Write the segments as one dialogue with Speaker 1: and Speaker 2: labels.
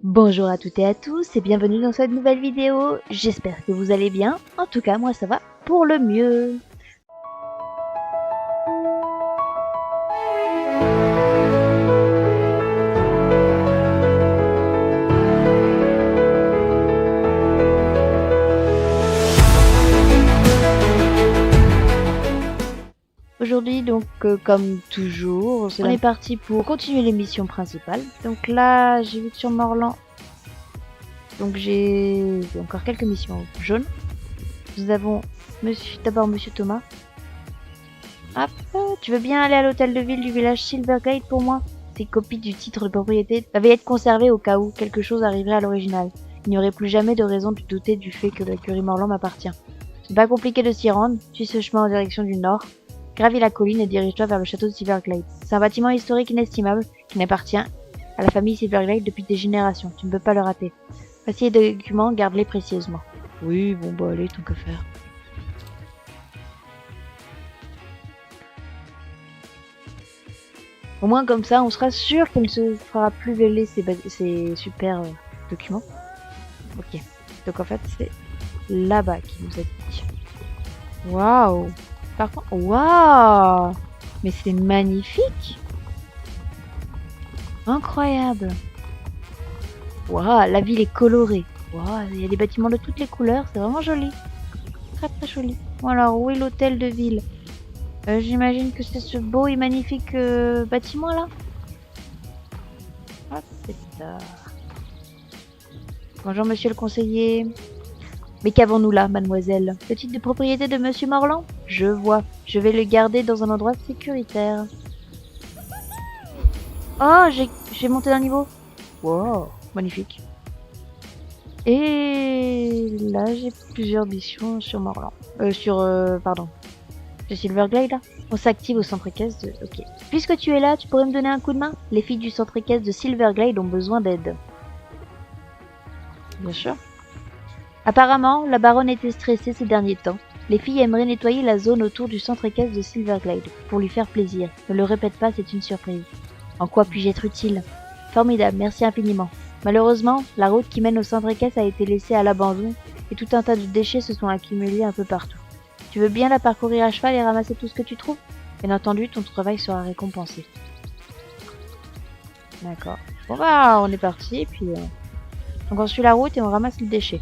Speaker 1: Bonjour à toutes et à tous et bienvenue dans cette nouvelle vidéo. J'espère que vous allez bien. En tout cas, moi ça va pour le mieux. Aujourd'hui, donc, comme toujours, on est parti pour continuer les missions principales. Donc là, j'ai vu que sur Morlan, donc j'ai encore quelques missions jaunes. Nous avons d'abord Monsieur Thomas. Hop, tu veux bien aller à l'hôtel de ville du village Silverglade pour moi? Ces copies du titre de propriété devaient être conservées au cas où quelque chose arriverait à l'original. Il n'y aurait plus jamais de raison de douter du fait que l'écurie Morlan m'appartient. C'est pas compliqué de s'y rendre, suis ce chemin en direction du nord. Gravis la colline et dirige-toi vers le château de Silverglade. C'est un bâtiment historique inestimable qui n'appartient à la famille Silverglade depuis des générations. Tu ne peux pas le rater. Voici les documents, garde-les précieusement. Oui, bon bah allez, tant que faire. Au moins comme ça, on sera sûr qu'il ne se fera plus voler ces super documents. Ok, donc en fait c'est là-bas qu'il nous a dit. Waouh! Par contre, waouh! Mais c'est magnifique! Incroyable! Waouh, la ville est colorée. Waouh, il y a des bâtiments de toutes les couleurs, c'est vraiment joli. Très très joli. Bon alors, où est l'hôtel de ville? J'imagine que c'est ce beau et magnifique bâtiment là. Ah, c'est ça. Bonjour monsieur le conseiller. Mais qu'avons-nous là, mademoiselle? Le titre de propriété de monsieur Morlan? Je vois. Je vais le garder dans un endroit sécuritaire. Oh, j'ai monté d'un niveau. Wow, magnifique. Et là, j'ai plusieurs missions sur Morlan. Pardon. De Silverglade là. On s'active au centre équestre de... Ok. Puisque tu es là, tu pourrais me donner un coup de main? Les filles du centre équestre de Silverglade ont besoin d'aide. Bien sûr. Apparemment, la baronne était stressée ces derniers temps. Les filles aimeraient nettoyer la zone autour du centre équestre de Silverglade, pour lui faire plaisir. Ne le répète pas, c'est une surprise. En quoi puis-je être utile? Formidable, merci infiniment. Malheureusement, la route qui mène au centre équestre a été laissée à l'abandon, et tout un tas de déchets se sont accumulés un peu partout. Tu veux bien la parcourir à cheval et ramasser tout ce que tu trouves? Bien entendu, ton travail sera récompensé. D'accord. Bon bah, on est parti, et puis... Donc on suit la route et on ramasse les déchets.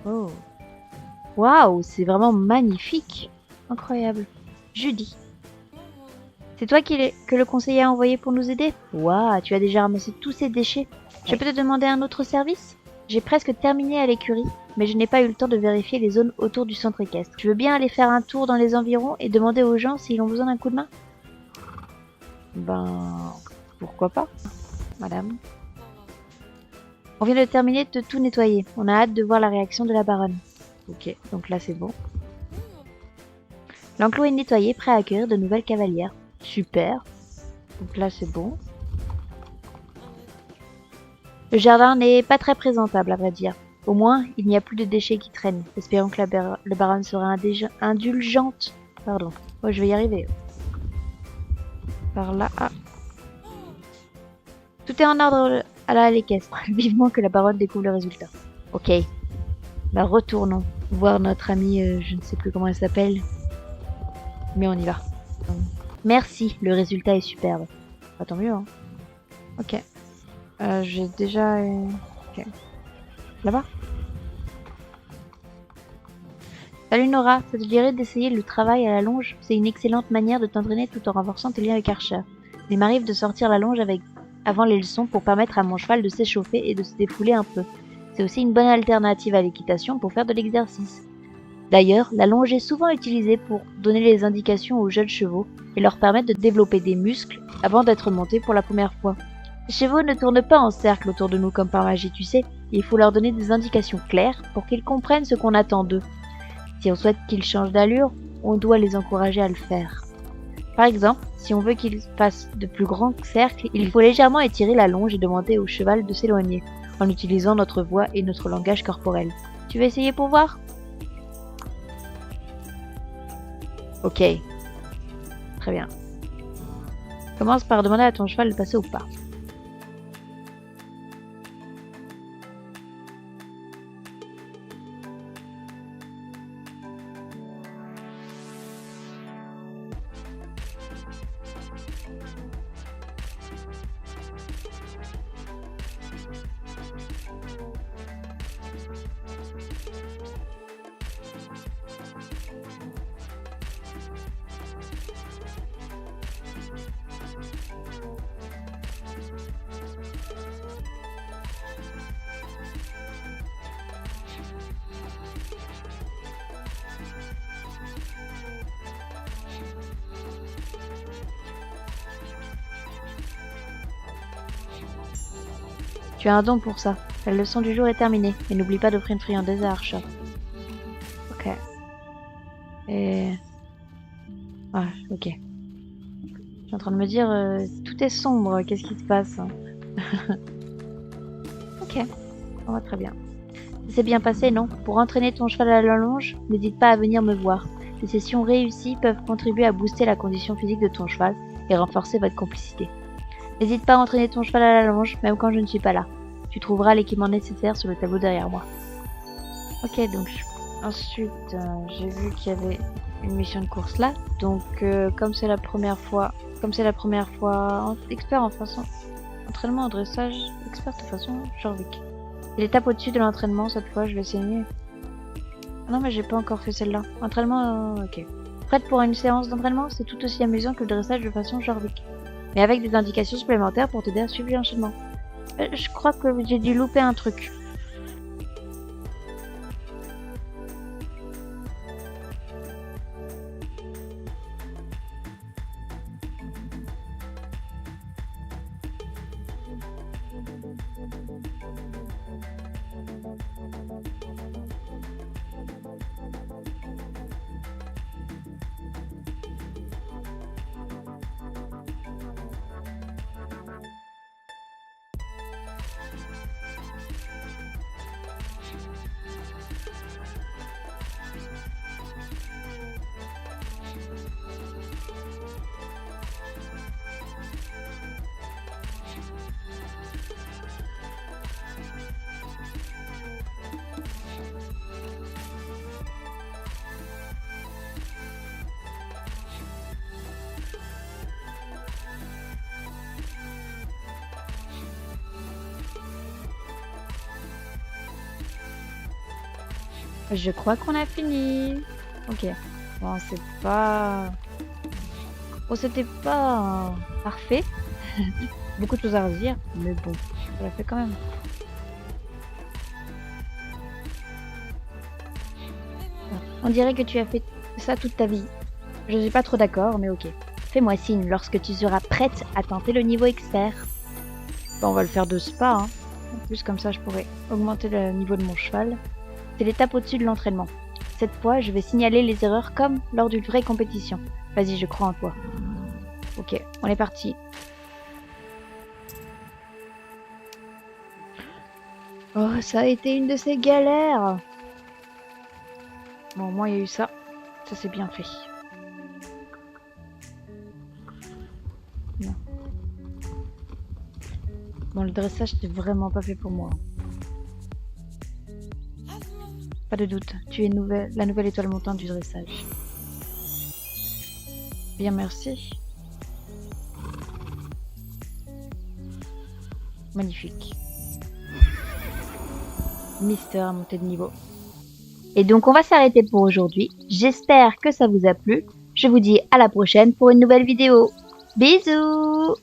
Speaker 1: Oh. Waouh, c'est vraiment magnifique. Incroyable. Judy. C'est toi que le conseiller a envoyé pour nous aider? Waouh, tu as déjà ramassé tous ces déchets. Je peux te demander un autre service? J'ai presque terminé à l'écurie, mais je n'ai pas eu le temps de vérifier les zones autour du centre équestre. Tu veux bien aller faire un tour dans les environs et demander aux gens s'ils ont besoin d'un coup de main? Ben, pourquoi pas, madame. On vient de terminer de tout nettoyer. On a hâte de voir la réaction de la baronne. Ok, donc là c'est bon. L'enclos est nettoyé, prêt à accueillir de nouvelles cavalières. Super. Donc là c'est bon. Le jardin n'est pas très présentable à vrai dire. Au moins, il n'y a plus de déchets qui traînent. Espérons que la baronne sera indulgente. Pardon. Oh, je vais y arriver. Par là. Ah. Tout est en ordre à l'équestre. Vivement que la baronne découvre le résultat. Ok. Bah retournons voir notre amie, je ne sais plus comment elle s'appelle. Mais on y va. Merci, le résultat est superbe. Bah, tant mieux, hein. Ok. J'ai déjà... Ok. Là-bas. Salut Nora, ça te dirait d'essayer le travail à la longe? C'est une excellente manière de t'entraîner tout en renforçant tes liens avec Archer. Il m'arrive de sortir la longe avant les leçons pour permettre à mon cheval de s'échauffer et de se défouler un peu. C'est aussi une bonne alternative à l'équitation pour faire de l'exercice. D'ailleurs, la longe est souvent utilisée pour donner les indications aux jeunes chevaux et leur permettre de développer des muscles avant d'être montés pour la première fois. Les chevaux ne tournent pas en cercle autour de nous comme par magie, tu sais. Il faut leur donner des indications claires pour qu'ils comprennent ce qu'on attend d'eux. Si on souhaite qu'ils changent d'allure, on doit les encourager à le faire. Par exemple, si on veut qu'ils fassent de plus grands cercles, il faut légèrement étirer la longe et demander au cheval de s'éloigner, en utilisant notre voix et notre langage corporel. Tu veux essayer pour voir? Ok. Très bien. Commence par demander à ton cheval de passer au pas. Tu as un don pour ça. La leçon du jour est terminée. Et n'oublie pas d'offrir une friandise à Archer. Ok. Et... Ah, ok. Je suis en train de me dire, tout est sombre, qu'est-ce qui se passe? Ok, on va très bien. Ça s'est bien passé, non? Pour entraîner ton cheval à la longe, n'hésite pas à venir me voir. Les sessions réussies peuvent contribuer à booster la condition physique de ton cheval et renforcer votre complicité. N'hésite pas à entraîner ton cheval à la longe, même quand je ne suis pas là. Tu trouveras l'équipement nécessaire sur le tableau derrière moi. Ok, donc ensuite, j'ai vu qu'il y avait une mission de course là. Donc, comme c'est la première fois, expert en façon entraînement en dressage, expert de façon Jorvik. Et l'étape au-dessus de l'entraînement, cette fois, je vais essayer. Ah non, mais j'ai pas encore fait celle-là. Entraînement, ok. Prête pour une séance d'entraînement, c'est tout aussi amusant que le dressage de façon Jorvik. Mais avec des indications supplémentaires pour t'aider à suivre l'enchaînement. Je crois que j'ai dû louper un truc. Je crois qu'on a fini. Ok. Bon, c'est pas... Bon, c'était pas parfait. Beaucoup de choses à redire, mais bon, on l'a fait quand même. On dirait que tu as fait ça toute ta vie. Je suis pas trop d'accord, mais ok. Fais-moi signe lorsque tu seras prête à tenter le niveau expert. Bon, on va le faire de spa, hein. En plus, comme ça, je pourrais augmenter le niveau de mon cheval. C'est l'étape au-dessus de l'entraînement. Cette fois, je vais signaler les erreurs comme lors d'une vraie compétition. Vas-y, je crois en toi. Ok, on est parti. Oh, ça a été une de ces galères. Bon, au moins, il y a eu ça. Ça, c'est bien fait. Non. Bon, le dressage, c'est vraiment pas fait pour moi. Pas de doute, tu es la nouvelle étoile montante du dressage. Bien, merci. Magnifique. Mister a monté de niveau. Et donc, on va s'arrêter pour aujourd'hui. J'espère que ça vous a plu. Je vous dis à la prochaine pour une nouvelle vidéo. Bisous!